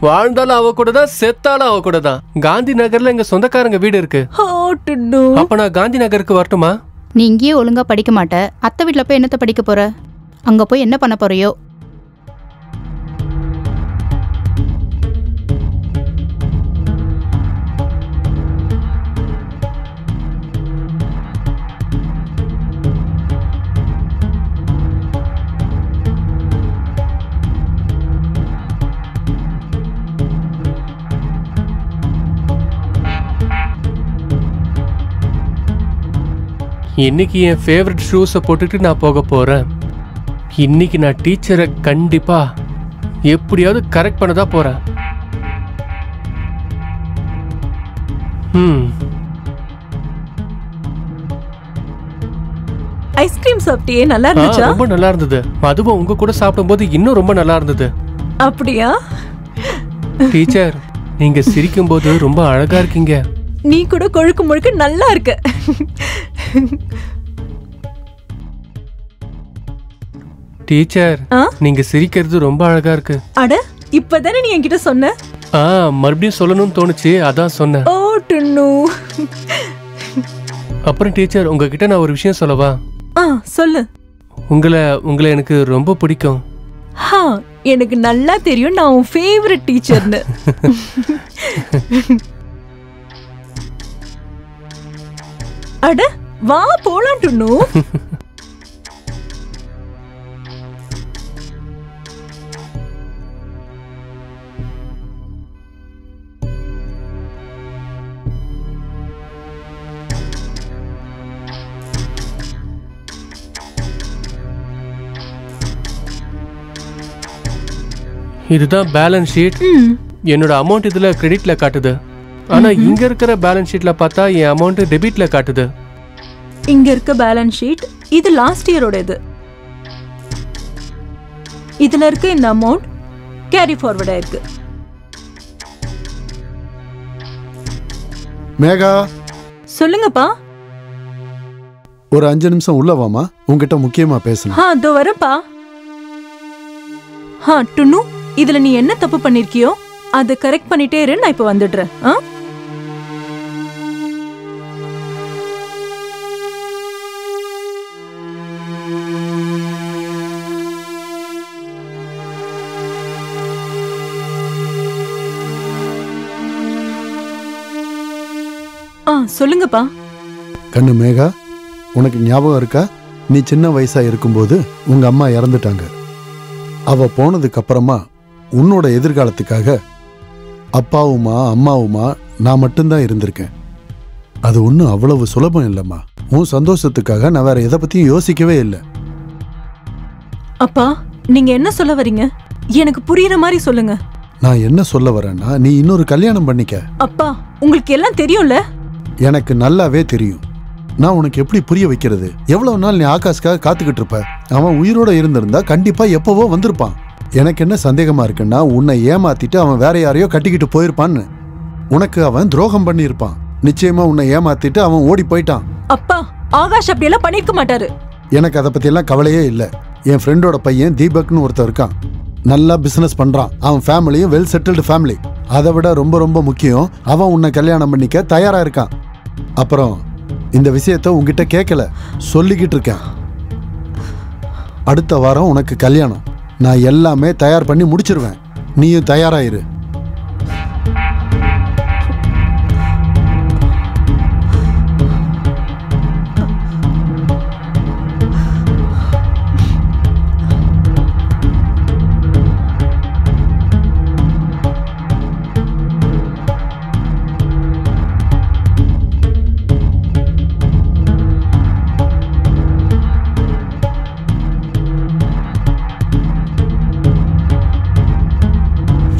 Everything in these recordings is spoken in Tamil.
வாழ்ந்தாலும் அவ கூட தான், செத்தாலும் அவ கூட தான். காந்தி நகர்ல எங்க சொந்தக்காரங்க வீடு இருக்கு. அப்ப நான் காந்தி நகருக்கு வரட்டுமா? நீ இங்கேயே ஒழுங்கா படிக்க மாட்ட, அத்தை வீட்டுல போய் என்னத்த படிக்க போற? அங்க போய் என்ன பண்ண போறியோ? இன்னைக்கு என் ஃபேவரட் ஷூஸை போட்டுட்டு நான் போக போறேன். இன்னைக்கு நான் டீச்சரை கண்டிப்பா எப்படியாவது கரெக்ட் பண்ண தான் போறேன். ஐஸ்கிரீம் சாப்பிட்டியே, நல்லா இருந்துச்சா? ரொம்ப நல்லா இருந்தது. அதுவும் உங்க கூட சாப்பிடும்போது இன்னும் ரொம்ப நல்லா இருந்தது. அப்படியா? டீச்சர், நீங்க சிரிக்கும் போது ரொம்ப அழகா இருக்கீங்க. நீ கூட கொழுக்கு முழுக்க நல்லா இருக்க. டீச்சர், நீங்க சிரிக்கிறது ரொம்ப அழகா இருக்கு. அட, இப்பதானே நீ என்கிட்ட சொன்ன. மறுபடியும் சொல்லணும்னு தோணுச்சு, அதான் சொன்னேன். ஓ டுன்னு. அப்புறம் டீச்சர், உங்ககிட்ட நான் ஒரு விஷயம் சொல்லவா? சொல்லு. உங்களை எனக்கு ரொம்ப பிடிக்கும். எனக்கு நல்லா தெரியும், நான் உன் ஃபேவரட் டீச்சர்னு. அட வா போலாம் டுன்னு. இதுதான் பேலன்ஸ் ஷீட். என்னோட அமௌண்ட் இதுல கிரெடிட்ல காட்டுது. ஆனா இங்க இருக்கிற பேலன்ஸ் ஷீட்ல பார்த்தா என் அமௌண்ட் டெபிட்ல காட்டுது. இங்க இருக்க பேலன்ஸ் ஷீட் இது லாஸ்ட் இயரோட. இதுல இருக்க இந்த அமௌண்ட் கேரி ஃபார்வர்ட் ஆயிருக்கு. மேகா, சொல்லுங்கப்பா. ஒரு 5 நிமிஷம் உள்ள வாமா, உங்ககிட்ட முக்கியமா பேசணும். அதோ வரப்பா. டுன்னு, இதுல நீ என்ன தப்பு பண்ணிருக்கியோ அதை கரெக்ட் பண்ணிட்டே இரு, நான் இப்ப வந்துடுறேன். சொல்லுங்கப்பா. கண்ணு மேகா, உனக்கு ஞாபகம் இருக்கா? நீ சின்ன வயசா இருக்கும்போது உங்க அம்மா இறந்துட்டாங்க. அவ போனதுக்கு அப்புறமா உன்னோட எதிர்காலத்துக்காக அப்பாவுமா அம்மாவுமா நான் மட்டும்தான் இருந்திருக்கேன். அது ஒன்றும் அவ்வளவு சுலபம் இல்லைம்மா. உன் சந்தோஷத்துக்காக நான் வேற எதை பத்தியும் யோசிக்கவே இல்லை. அப்பா, நீங்க என்ன சொல்ல வரீங்க? எனக்கு புரியுற மாதிரி சொல்லுங்க. நான் என்ன சொல்ல வரேன்னா, நீ இன்னொரு கல்யாணம் பண்ணிக்க. அப்பா, உங்களுக்கு எல்லாம் தெரியும்ல? எனக்கு நல்லாவே தெரியும். நான் உனக்கு எப்படி புரிய வைக்கிறது? எவ்வளவு நாள் நீ ஆகாஷ்காக காத்துக்கிட்டு இருப்ப? அவன் உயிரோட இருந்திருந்தா கண்டிப்பா எப்பவோ வந்திருப்பான். எனக்கு என்ன சந்தேகமா இருக்குன்னா, உன்னை ஏமாத்திட்டு அவன் வேற யாரையோ கட்டிக்கிட்டு போயிருப்பான்னு. உனக்கு அவன் துரோகம் பண்ணியிருப்பான். நிச்சயமா உன்னை ஏமாத்திட்டு அவன் ஓடி போயிட்டான். அப்பா, ஆகாஷ் அப்படியெல்லாம் பண்ணிருக்க மாட்டாரு. எனக்கு அதை பத்தி எல்லாம் கவலையே இல்லை. என் ஃப்ரெண்டோட பையன் தீபக்னு ஒருத்தர் இருக்கான். நல்லா பிசினஸ் பண்றான். அவன் ஃபேமிலியும் வெல் செட்டில்டு ஃபேமிலி. அதை விட ரொம்ப ரொம்ப முக்கியம், அவன் உன்னை கல்யாணம் பண்ணிக்க தயாரா இருக்கான். அப்புறம் இந்த விஷயத்த உங்ககிட்ட கேட்கல, சொல்லிக்கிட்டு இருக்கேன். அடுத்த வாரம் உனக்கு கல்யாணம். நான் எல்லாமே தயார் பண்ணி முடிச்சிருவேன். நீயும் தயாராயிரு.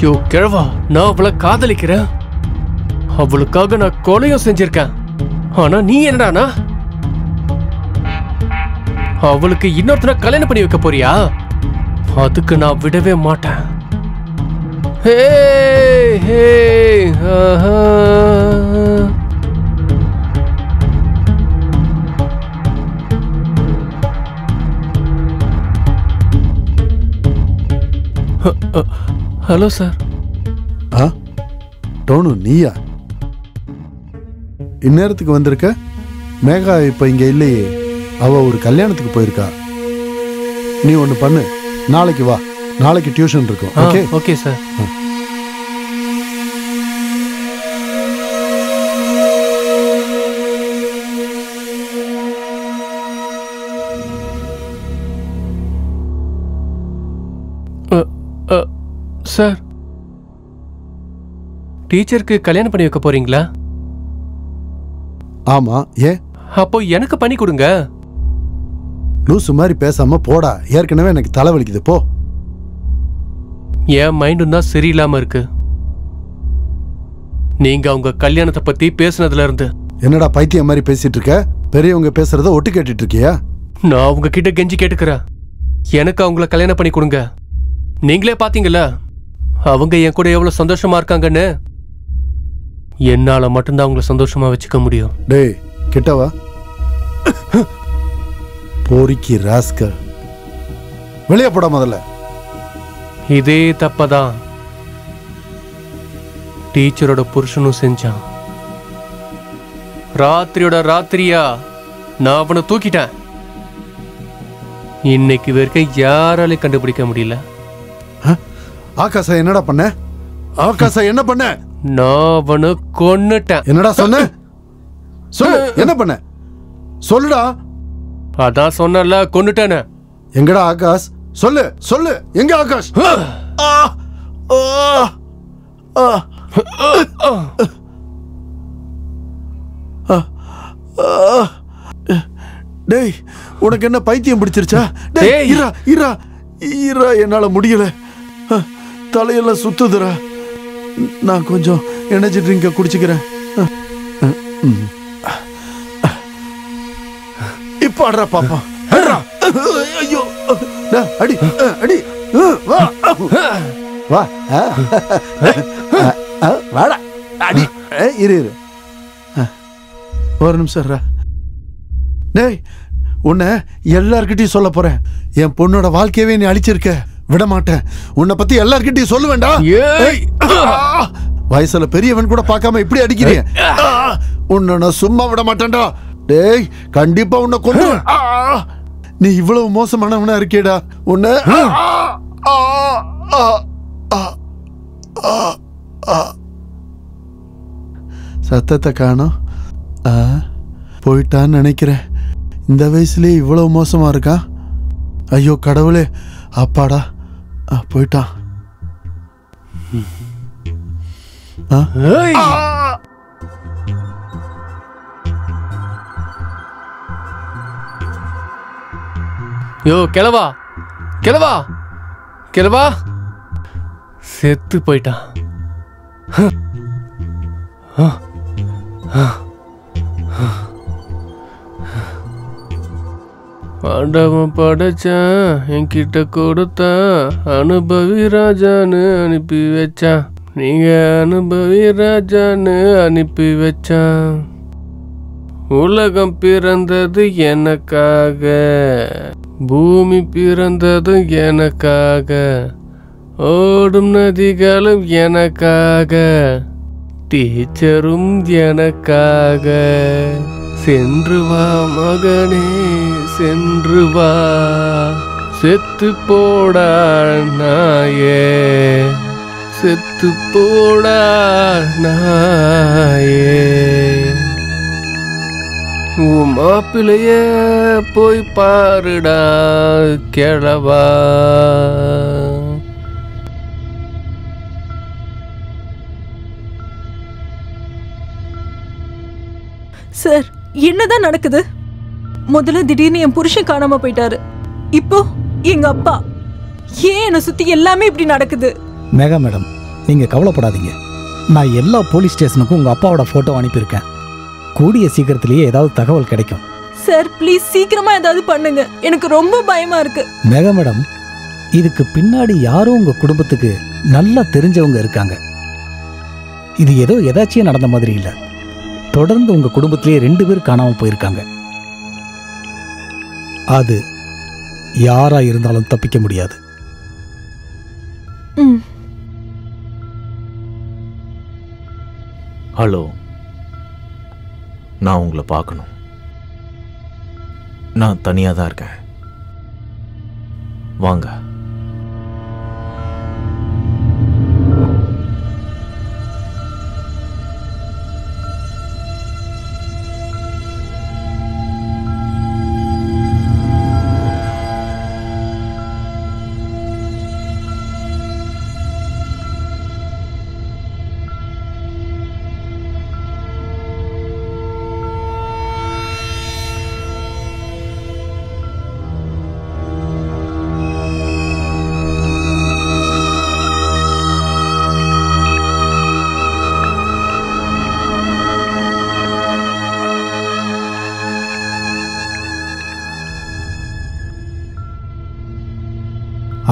யோ கிழவா, நான் அவளை காதலிக்கிறேன். அவளுக்காக நான் கொலையும் செஞ்சிருக்கேன். ஆனா நீ என்னடானா அவளுக்கு இன்னொருத்தர கல்யாணம் பண்ணி வைக்க போறியா? அதுக்கு நான் விடவே மாட்டேன். ஹே ஹே ஆஹா. Hello sir. ஆ டோனு நீயா இந்நேரத்துக்கு வந்திருக்க? மேகா இப்ப இங்க இல்லையே, அவ ஒரு கல்யாணத்துக்கு போயிருக்கா. நீ ஒண்ணு பண்ணு, நாளைக்கு வா, நாளைக்கு டியூஷன் இருக்கும். Okay okay sir. சார், டீச்சருக்கு கல்யாணம் பண்ணி வைக்க போறீங்களா? ஆமா, ஏன்? அப்போ எனக்கு பண்ணி கொடுங்க. லூசு மாதிரி பேசாம போடா, ஏற்கனவே எனக்கு தலைவலிக்குது போ. என் மைண்டும் தான் சரியில்லாம இருக்கு. நீங்க அவங்க கல்யாணத்தை பத்தி பேசுனதுல இருந்து. என்னடா பைத்தியம் மாதிரி பேசிட்டு இருக்க? பெரியவங்க பேசுறத ஒட்டு கேட்டுட்டு இருக்கியா? நான் உங்க கிட்ட கெஞ்சி கேட்டுக்கிறேன், எனக்கு அவங்கள கல்யாணம் பண்ணி கொடுங்க. நீங்களே பாத்தீங்களா அவங்க என் கூட எவ்வளவு சந்தோஷமா இருக்காங்கன்னு. என்னால மட்டும்தான் அவங்கள சந்தோஷமா வச்சுக்க முடியும். டேய் கிட்டவா, போரிக்கி ராஸ்கல், வெளியே போட முதல்ல. இதே தப்பதான் டீச்சரோட புருஷனும் செஞ்சான். ராத்திரியோட ராத்திரியா நான் அவனை தூக்கிட்டேன். இன்னைக்கு வரைக்கும் யாராலையும் கண்டுபிடிக்க முடியல. ஆகாசா என்னடா பண்ண? ஆகாசா என்ன பண்ண? நான் அவனை கொன்னுட்டேன். என்னடா சொன்ன? சொல்லு, என்ன பண்ண? சொல்லுடா. அதான் சொன்னல, கொன்னுட்டேன்னு. எங்கடா ஆகாஷ்? சொல்லு சொல்லு, எங்க ஆகாஷ்? டேய் உனக்கு என்ன பைத்தியம் பிடிச்சிருச்சா? டேய் இரா இரா இரா, என்னால முடியல, தலையெல்லாம் சுத்துதுரா. நான் கொஞ்சம் எனர்ஜி ட்ரிங்க குடிச்சுக்கிறேன். இப்ப ஆடுறா பாப்பா, ஐயோ அடி அடி, வா வா வாடா அடி. இரு இரு ஒரு நிமிஷம். டேய் உன்னை எல்லார்கிட்டையும் சொல்ல போறேன். என் பொண்ணோட வாழ்க்கையவே நீ அழிச்சிருக்க, விட மாட்டேன். உன்னை பத்தி எல்லார்கிட்டையும் சொல்ல வேண்டாம். வயசுல பெரியவன் கூட பார்க்காம இப்படி அடிக்கிறீங்க. உன்னை நான் சும்மா விட மாட்டேன்டா. டேய் கண்டிப்பா உன்னை கொல்லுவேன். நீ இவ்வளவு மோசமானவனா இருக்கேடா. உன்னை சத்தத்தை காணோம். போயிட்டான்னு நினைக்கிறேன். இந்த வயசுலயே இவ்வளவு மோசமா இருக்கான். ஐயோ கடவுளே, அப்பாடா போயிட்டான். யோ கிழவா கிழவா கிழவா, செத்து போயிட்டான். ஆண்டவன் படைச்சான், என்கிட்ட கொடுத்தான், அனுபவி ராஜான்னு அனுப்பி வச்சான். நீங்க அனுபவி ராஜான்னு அனுப்பி வச்சான். உலகம் பிறந்தது எனக்காக, பூமி பிறந்தது எனக்காக, ஓடும் நதிகளும் எனக்காக, டீச்சரும் எனக்காக. சென்று வா மகனே சென்று வா, செத்து போடா நாயே, செத்து போடா நாயே. உன் மாப்பிளைய போய் பாருடா கிழவா. சார் என்னதான் நடக்குது? முதல்ல திடீர்னு என் புருஷன் காணாம போயிட்டாரு, இப்போ எங்க அப்பா. ஏன் என்னை சுத்தி எல்லாமே இப்படி நடக்குது? மேகா மேடம், நீங்க கவலைப்படாதீங்க. நான் எல்லா போலீஸ் ஸ்டேஷனுக்கும் உங்க அப்பாவோட போட்டோ அனுப்பியிருக்கேன். கூடிய சீக்கிரத்திலேயே ஏதாவது தகவல் கிடைக்கும். சார் ப்ளீஸ் சீக்கிரமா ஏதாவது பண்ணுங்க, எனக்கு ரொம்ப பயமா இருக்கு. மேகா மேடம், இதுக்கு பின்னாடி யாரும் உங்க குடும்பத்துக்கு நல்லா தெரிஞ்சவங்க இருக்காங்க. இது ஏதோ எதாச்சியா நடந்த மாதிரி இல்ல. தொடர்ந்து உங்க குடும்பத்திலேயே 2 பேர் காணாம போயிருக்காங்க. அது யாரா இருந்தாலும் தப்பிக்க முடியாது. ஹலோ, நான் உங்களை பார்க்கணும். நான் தனியாக தான் இருக்கேன். வாங்க.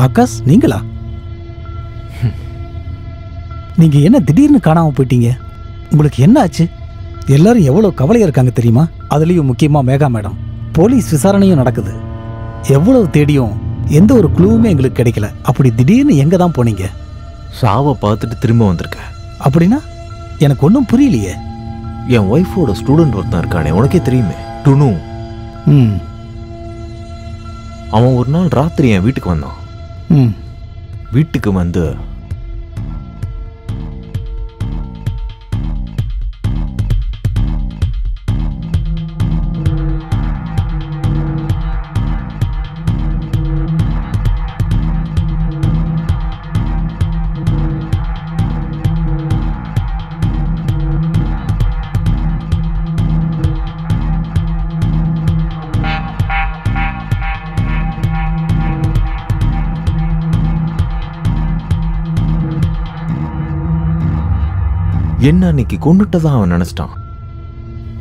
ஆகாஷ், நீங்களா? நீங்க என்ன திடீர்னு காணாம போயிட்டீங்க? உங்களுக்கு என்ன ஆச்சு? எல்லாரும் எவ்வளவு கவலையா இருக்காங்க தெரியுமா? அதுலயும் முக்கியமா மேகா மேடம். போலீஸ் விசாரணையும் நடக்குது. எவ்வளவு தேடியும் எந்த ஒரு க்ளூவுமே எங்களுக்கு கிடைக்கல. அப்படி திடீர்னு எங்க தான் போனீங்க? சாவை பார்த்துட்டு திரும்ப வந்திருக்கேன். அப்படின்னா எனக்கு ஒன்றும் புரியலையே. என் ஒய்ஃபோட ஸ்டூடெண்ட் ஒருத்தன் இருக்கானே, உனக்கே தெரியுமே, டுனு. ம் அவன் ஒரு நாள் ராத்திரி என் வீட்டுக்கு வந்தான். ம் வீட்டுக்கு வந்து என்ன அன்னைக்கு கொண்டுட்டதான் அவன் நினைச்சிட்டான்.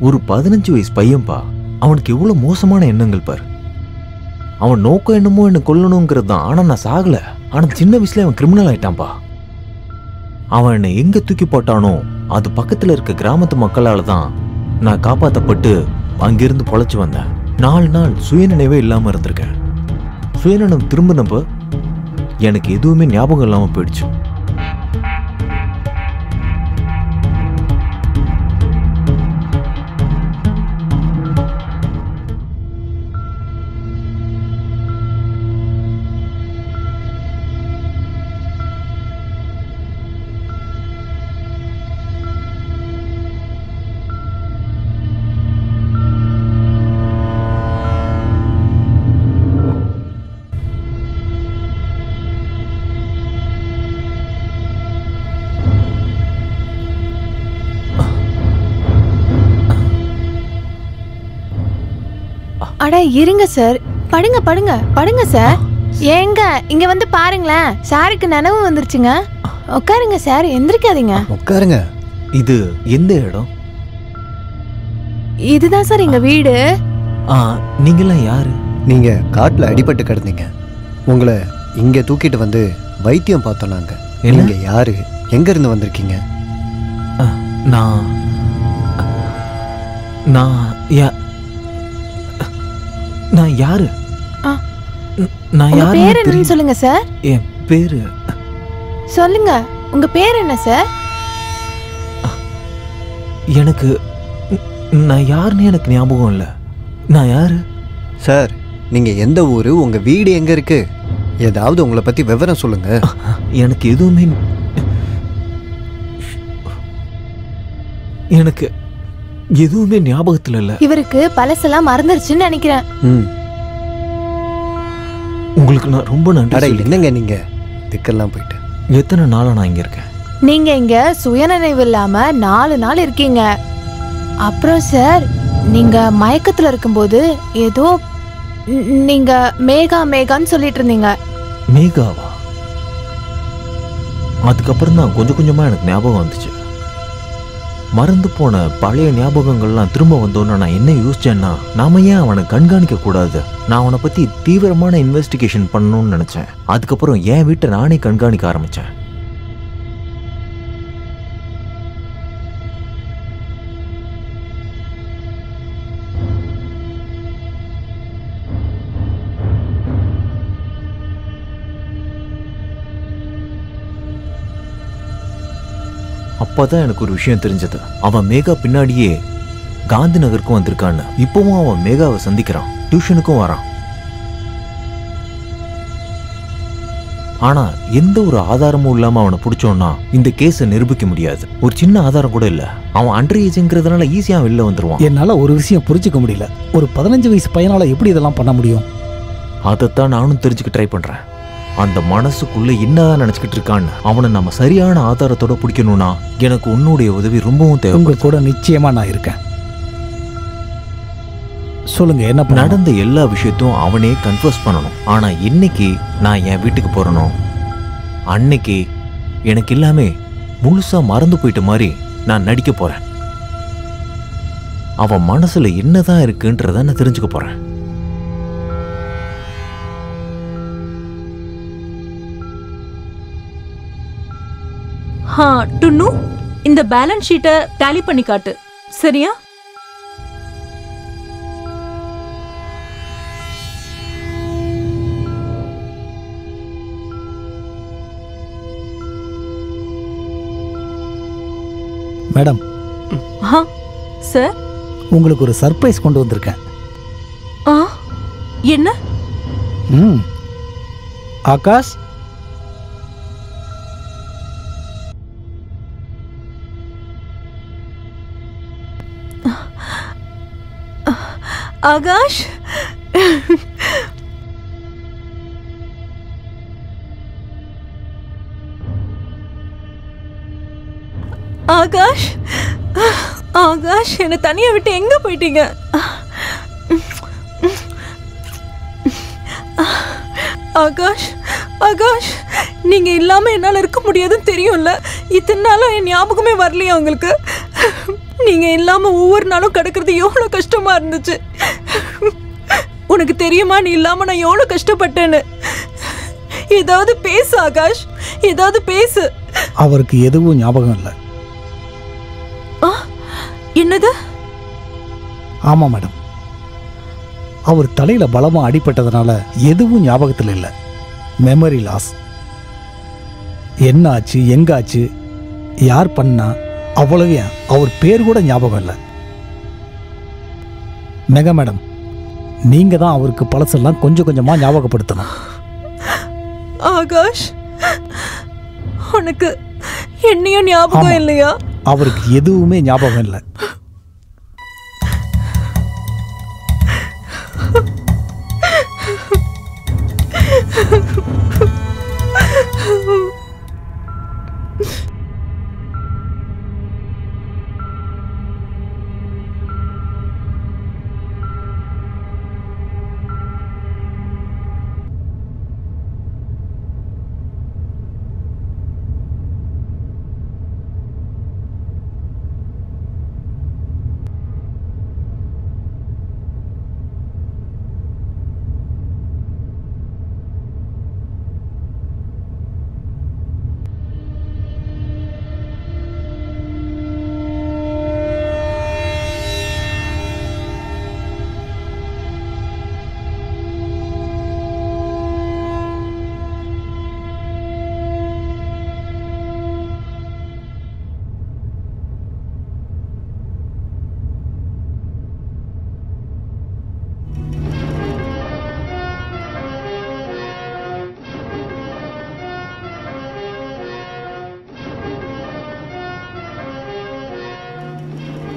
ஒரு 15 வயசு பையன்பா. அவனுக்கு எவ்வளவு மோசமான எண்ணங்கள் பார். அவன் நோக்கம் என்னமோ என்ன கொல்லணுங்கிறது தான். ஆனா நான் சாகல. ஆனா சின்ன வயசுல அவன் கிரிமினல் ஆயிட்டான்பா. அவன் என்னை எங்க தூக்கி போட்டானோ அது பக்கத்துல இருக்க கிராமத்து மக்களால தான் நான் காப்பாற்றப்பட்டு அங்கிருந்து பொழைச்சு வந்தேன். 4 நாள் சுயநினைவே இல்லாம இருந்திருக்கேன். சுயநினைவு திரும்பினப்ப எனக்கு எதுவுமே ஞாபகம் இல்லாம போயிடுச்சு. அட இருங்க சார், படுங்க படுங்க படுங்க சார். ஏங்க இங்க வந்து பாருங்களேன், சாருக்கு நினைவு வந்துருச்சுங்க. உட்காருங்க சார், எந்திரிக்காதீங்க. உட்காருங்க. இது எந்த இடம்? இதுதான் சார் எங்க வீடு. நீங்களாம் யாரு? நீங்க காட்டுல அடிபட்டு கிடந்தீங்க. உங்களை இங்க தூக்கிட்டு வந்து வைத்தியம் பார்த்தோம் நாங்க. நீங்க யாரு, எங்க இருந்து வந்திருக்கீங்க? நான் நான் யாரு? நான் உங்க யாரு? பேர் என்னன்னு சொல்லுங்க சார். என் பேரு சொல்லுங்க, உங்க பேர் என்ன சார்? எனக்கு நான் யாருன்னு எனக்கு ஞாபகம் இல்லை. நான் யாரு? சார், நீங்க எந்த ஊரு, உங்க வீடு எங்க இருக்கு, ஏதாவது உங்களை பத்தி விவரம் சொல்லுங்க. எனக்கு எதுவுமே எனக்கு எதுவுமே ஞாபகத்துல இல்ல. இவருக்கு பழசெல்லாம் மறந்துருச்சுன்னு நினைக்கிறேன். உங்களுக்கு நான் ரொம்ப நன்றி. என்னங்க நீங்க திக்கெல்லாம் போயிட்டு எத்தனை நாளா நான் இங்க இருக்கேன்? நீங்க இங்க சுயநினைவு இல்லாம 4 நாள் இருக்கீங்க. அப்புறம் சார், நீங்க மயக்கத்துல இருக்கும்போது ஏதோ நீங்க மேகா மேகான்னு சொல்லிட்டு இருந்தீங்க. மேகாவா? அதுக்கப்புறம் தான் கொஞ்சம் கொஞ்சமா எனக்கு ஞாபகம் வந்துச்சு. மறந்து போன பழைய ஞாபகங்கள்லாம் திரும்ப வந்தோன்னா நான் என்ன யோசிச்சேன்னா, நாம ஏன் அவனை கண்காணிக்க கூடாது, நான் அவனை பத்தி தீவிரமான இன்வெஸ்டிகேஷன் பண்ணணும்னு நினைச்சேன். அதுக்கப்புறம் என் வீட்டை நானே கண்காணிக்க ஆரம்பிச்சேன். அப்பதான் எனக்கு ஒரு விஷயம் தெரிஞ்சது. அவன் மேகா பின்னாடியே காந்தி நகருக்கும் வந்திருக்கான்னு. இப்பவும் அவன் மேகாவை சந்திக்கிறான், டியூஷனுக்கும் வரான். ஆனா எந்த ஒரு ஆதாரமும் இல்லாம அவனை பிடிச்சோன்னா இந்த கேஸை நிரூபிக்க முடியாது. ஒரு சின்ன ஆதாரம் கூட இல்ல. அவன் அண்டர் ஏஜ்ங்கிறதுனால ஈஸியா வெளில வந்துருவான். என்னால ஒரு விஷயம் புரிஞ்சுக்க முடியல. ஒரு 15 வயசு பையனால எப்படி இதெல்லாம் பண்ண முடியும்? அதைத்தான் நானும் தெரிஞ்சுக்க ட்ரை பண்றேன். அந்த மனசுக்குள்ள என்னதான் நினைச்சுக்கிட்டு இருக்கான்னு அவனை நம்ம சரியான ஆதாரத்தோட பிடிக்கணும்னா எனக்கு உன்னுடைய உதவி ரொம்பவும் தேவை. உங்க கூட நிச்சயமா நான் இருக்கேன். சொல்லுங்க, என்ன நடந்த எல்லா விஷயத்தையும் அவனே கன்ஃபர்ஸ் பண்ணணும். ஆனா இன்னைக்கு நான் என் வீட்டுக்கு போறனோ அன்னைக்கு எனக்கு எல்லாமே முழுசா மறந்து போயிட்ட மாதிரி நான் நடிக்க போறேன். அவன் மனசுல என்னதான் இருக்குன்றத நான் தெரிஞ்சுக்க போறேன். டுன்னு, இந்த பேலன்ஸ் ஷீட்டை டாலி பண்ணி காட்டு, சரியா? மேடம். சார், உங்களுக்கு ஒரு சர்ப்ரைஸ் கொண்டு வந்திருக்கேன். என்ன? ஆகாஷ், ஆகாஷ், ஆகாஷ், ஆகாஷ், என்னை தனியா விட்டு எங்க போயிட்டீங்க? ஆகாஷ், ஆகாஷ், நீங்க இல்லாம என்னால இருக்க முடியாதுன்னு தெரியும்ல. இத்தனை நாளும் என் ஞாபகமே வரலையா உங்களுக்கு? நீங்க இல்லாம ஒவ்வொரு நாளும் கிடக்கிறது எவ்வளவு கஷ்டமா இருந்துச்சு. உனக்கு தெரியுமா நீ இல்லாம நான் எவ்வளவு கஷ்டப்பட்டேன்னு? ஏதாவது பேசு ஆகாஷ், ஏதாவது பேசு. அவருக்கு எதுவும் ஞாபகம் இல்லை. என்னது? ஆமா மேடம், அவர் தலையில பலமா அடிபட்டதுனால எதுவும் ஞாபகத்தில் இல்லை. Memory loss. என்ன ஆச்சு, எங்க ஆச்சு, யார் பண்ணா, அவ்வளவு அவர் பேர் கூட ஞாபகம் இல்லை. மெகா மேடம், நீங்க தான் அவருக்கு பழசெல்லாம் கொஞ்சம் கொஞ்சமா ஞாபகப்படுத்தணும். ஆகாஷ், உனக்கு என்னையும் ஞாபகம் இல்லையா? அவருக்கு எதுவுமே ஞாபகம் இல்லை.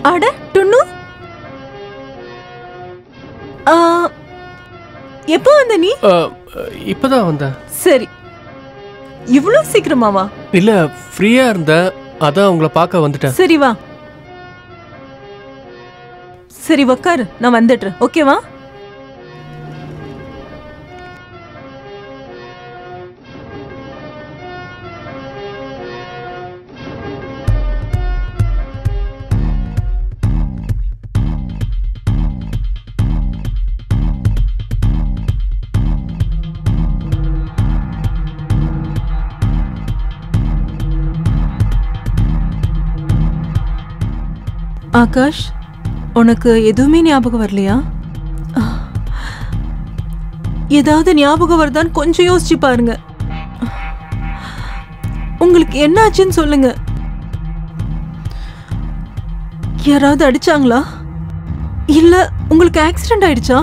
அட டுன்னு, எப்போ வந்த நீ? இப்பதான் வந்தேன். சரி, இவ்வளவு சீக்கிரமாவா? இல்ல, ஃப்ரீயா இருந்த, அதான் உங்களை பார்க்க வந்துட்டேன். சரி வா. சரி உக்காரு, நான் வந்துடுறேன். ஓகேவா? ஆகாஷ், உனக்கு எதுவுமே ஞாபகம் வரலையா? ஏதாவது ஞாபகம் வருதான்னு கொஞ்சம் யோசிச்சு பாருங்க. உங்களுக்கு என்ன ஆச்சுன்னு சொல்லுங்க. யாராவது அடிச்சாங்களா இல்ல உங்களுக்கு ஆக்சிடென்ட் ஆயிடுச்சா?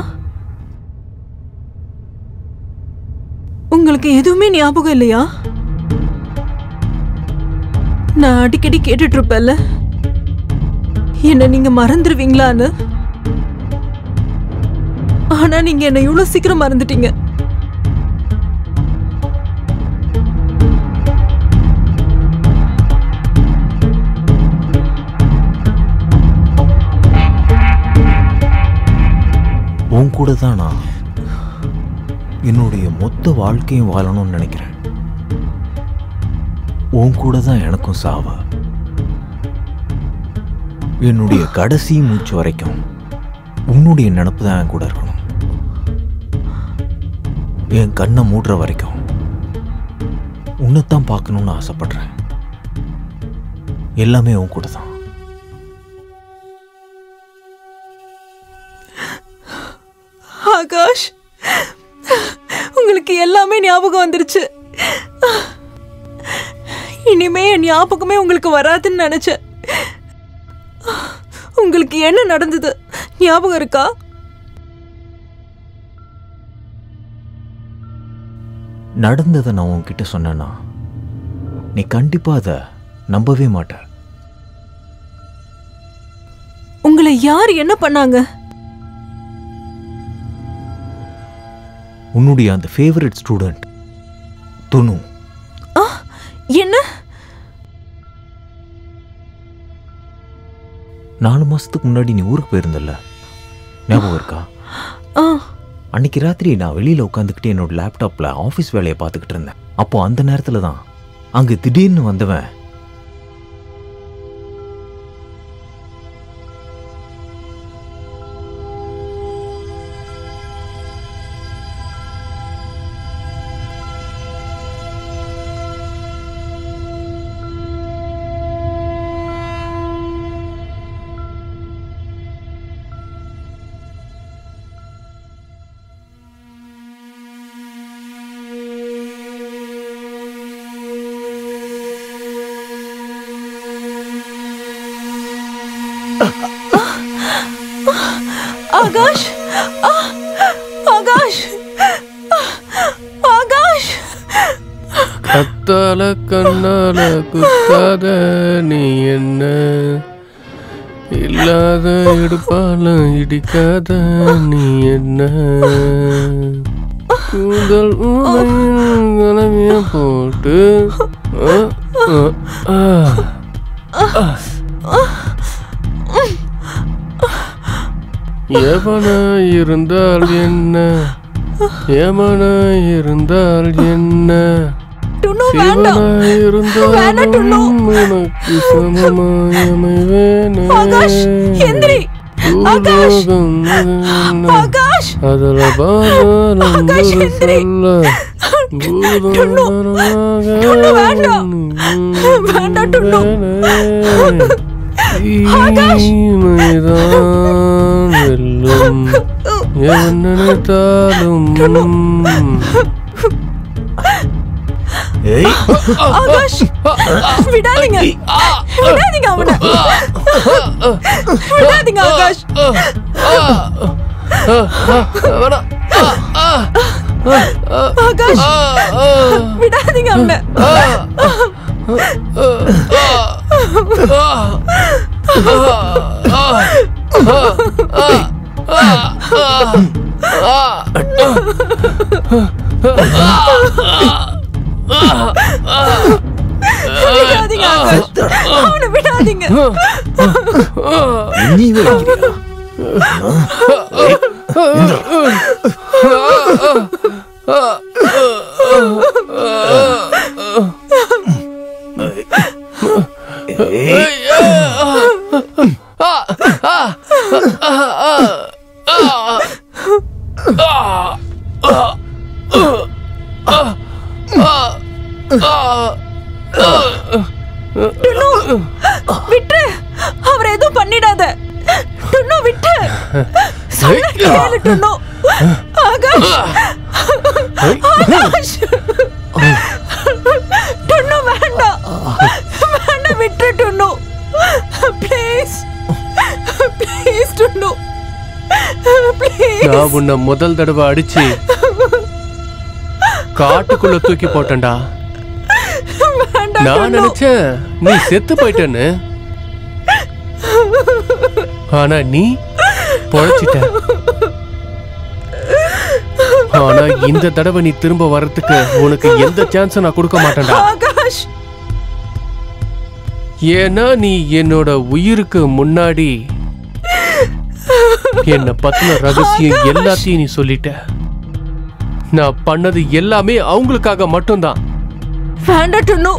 உங்களுக்கு எதுவுமே ஞாபகம் இல்லையா? நான் அடிக்கடி கேட்டுட்டு இருப்பேன்ல என்ன நீங்க மறந்துடுவீங்களான்னு. ஆனா நீங்க என்ன இவ்வளவு சீக்கிரம் மறந்துட்டீங்க. உன் கூட தான் நான் என்னுடைய மொத்த வாழ்க்கையும் வாழணும்னு நினைக்கிறேன். உன் கூட தான் எனக்கும் சாவா. என்னுடைய கடைசி மூச்சு வரைக்கும் உன்னுடைய நினப்பு தான் என் கூட இருக்கணும். என் கண்ணை மூடுற வரைக்கும் உன்னைத்தான் பார்க்கணும்னு ஆசைப்படுறேன். எல்லாமே உன் கூட தான். ஆகாஷ், உங்களுக்கு எல்லாமே ஞாபகம் வந்துருச்சு. இனிமே என் ஞாபகமே உங்களுக்கு வராதுன்னு நினைச்சேன். உங்களுக்கு என்ன நடந்தது ஞாபகம் இருக்கா? நடந்ததை நான் உன்கிட்ட சொன்னேன்னா நீ கண்டிப்பா அதை நம்பவே மாட்ட. உங்களை யார் என்ன பண்ணாங்க? உன்னுடைய அந்த ஃபேவரட் ஸ்டூடெண்ட் துணு. என்ன? 4 மாசத்துக்கு முன்னாடி நீ ஊருக்கு போயிருந்தல்ல, ஞாபகம் இருக்கா? அன்னைக்கு ராத்திரி நான் வெளியில உட்காந்துக்கிட்டு என்னோட லேப்டாப்ல ஆஃபீஸ் வேலையை பார்த்துக்கிட்டு இருந்தேன். அப்போ அந்த நேரத்துல தான் அங்க திடீர்னு வந்தவன் ஆகாஷ், ஆகாஷ், ஆகாஷ். கத்தால கண்ணால குத்தாத நீ என்ன, இல்லாத இடுப்பால இடிக்காத நீ என்ன, கூந்தல் உலகிய போட்டு எவன இருந்தால் என்ன, எமன இருந்தால் என்ன, சிவனாய் இருந்தாலும் உனக்கு சமமாயமைவேனே. அதுல பாலம் சொல்ல மைதான் வெல்லும் எவன் நினைத்தாலும். ஆகாஷ், விடாதீங்க, விடாதீங்க அவனை, விடாதீங்க ஆகாஷ். ஆகாஷ், விடாதீங்க அவனை. விடாதீங்க ஆகாஷ், அவனை விடாதீங்க. நீ வைக்கிறியா? விட்டு, அவரை எதுவும் பண்ணிடாத. டுன்னு விட்டு, சொல்ல கேளு டுன்னு. ஆகாஷ், ஆகாஷ், டுன்னு வேண்டாம், வேண்டாம், விட்டு டுன்னு ப்ளீஸ். நான் உன்னை முதல் தடவை அடிச்சு காட்டுக்குள்ள தூக்கி போட்டேன்டா. நான் நினைச்சேன் நீ செத்து போயிட்டேன்னு. ஆனா நீ பொழைச்சிட்ட. ஆனா இந்த தடவை நீ திரும்ப வர்றதுக்கு உனக்கு எந்த சான்ஸும் நான் கொடுக்க மாட்டேன்டா. ஆகாஷ், ஏன்னா நீ என்னோட உயிருக்கு முன்னாடி என்ன பத்தின ரகசியம் எல்லாத்தையும் நீ சொல்லிட்ட. நான் பண்ணது எல்லாமே அவங்களுக்காக மட்டும்தான். வேண்டாம் டுன்னு,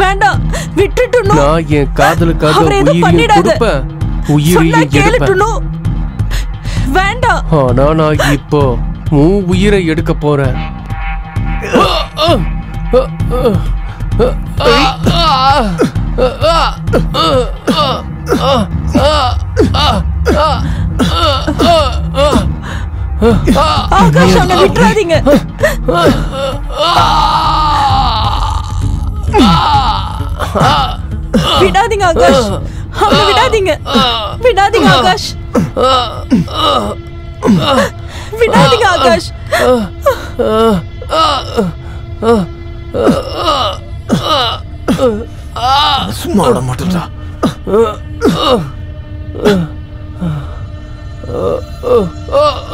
வேண்டாம், விட்டு டுன்னு. நான் என் காதலுக்காக அவரை எதுவும் உயிரையும் பண்ணிடாத. கொடுப்பேன், சொன்னா உயிரையும் கேளு எடுப்பேன். டுன்னு. வேண்டாம். ஆனா நான் இப்போ உன் உயிரை எடுக்க போறேன். ஆகாஷ், அவனை விட்டுறாதீங்க. விடாதீங்க ஆகாஷ், அவனை விடாதீங்க. விடாதீங்க ஆகாஷ், விடாதீங்க ஆகாஷ். சும்மா விட மாட்டேன்டா.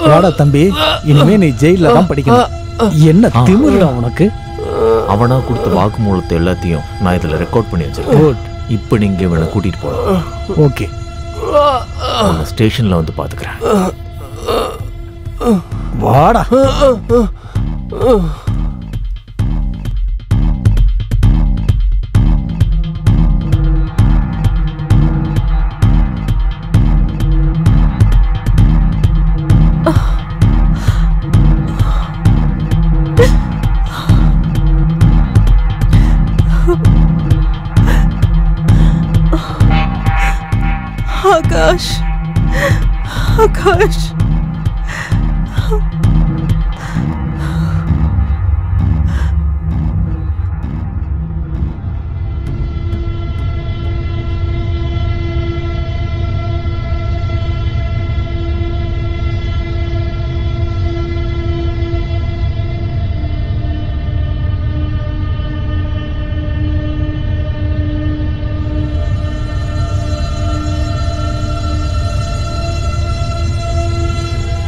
வாடா தம்பி, இனிமே நீ ஜெயில தான் படிக்கணும். என்ன திமிருடா உனக்கு? அவனா கொடுத்த வாக்குமூலத்தை எல்லாத்தையும் நான் இதுல ரெக்கார்ட் பண்ணி வச்சிருக்கேன். இப்போ நீங்க இவனை கூட்டிட்டு போகலாம். ஓகே, உன்னை ஸ்டேஷன்ல வந்து பாத்துக்கிறேன். வாடா. ஆகாஷ், ஆகாஷ்.